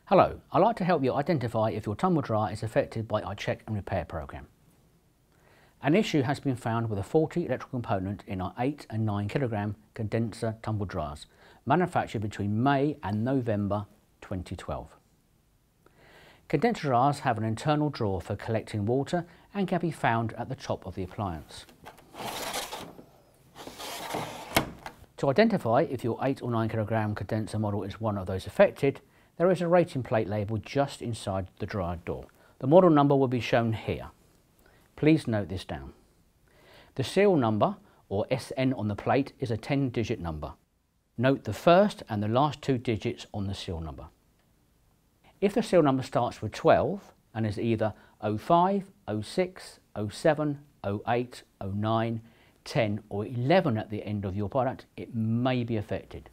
Hello, I'd like to help you identify if your tumble dryer is affected by our check and repair program. An issue has been found with a faulty electrical component in our 8 and 9 kilogram condenser tumble dryers, manufactured between May and November 2012. Condenser dryers have an internal drawer for collecting water and can be found at the top of the appliance. To identify if your 8 or 9 kilogram condenser model is one of those affected, there is a rating plate label just inside the dryer door. The model number will be shown here. Please note this down. The serial number, or SN on the plate, is a 10-digit number. Note the first and the last 2 digits on the serial number. If the serial number starts with 12 and is either 05, 06, 07, 08, 09, 10 or 11 at the end of your product, it may be affected.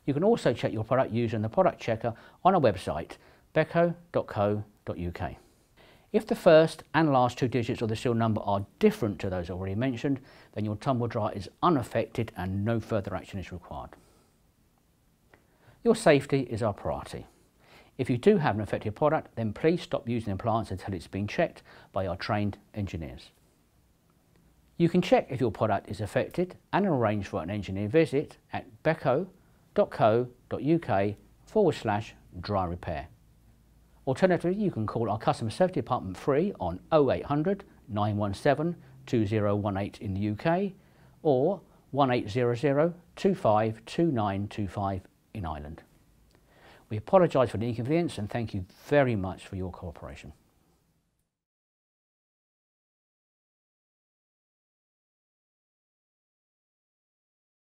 You can also check your product using the product checker on our website, beko.co.uk. If the first and last 2 digits of the serial number are different to those already mentioned, then your tumble dryer is unaffected and no further action is required. Your safety is our priority. If you do have an affected product, then please stop using the appliance until it's been checked by our trained engineers. You can check if your product is affected and arrange for an engineer visit at beko.co.uk/dryer repair. Alternatively, you can call our customer service department free on 0800 917 2018 in the UK or 1800 252925 in Ireland. We apologise for the inconvenience and thank you very much for your cooperation.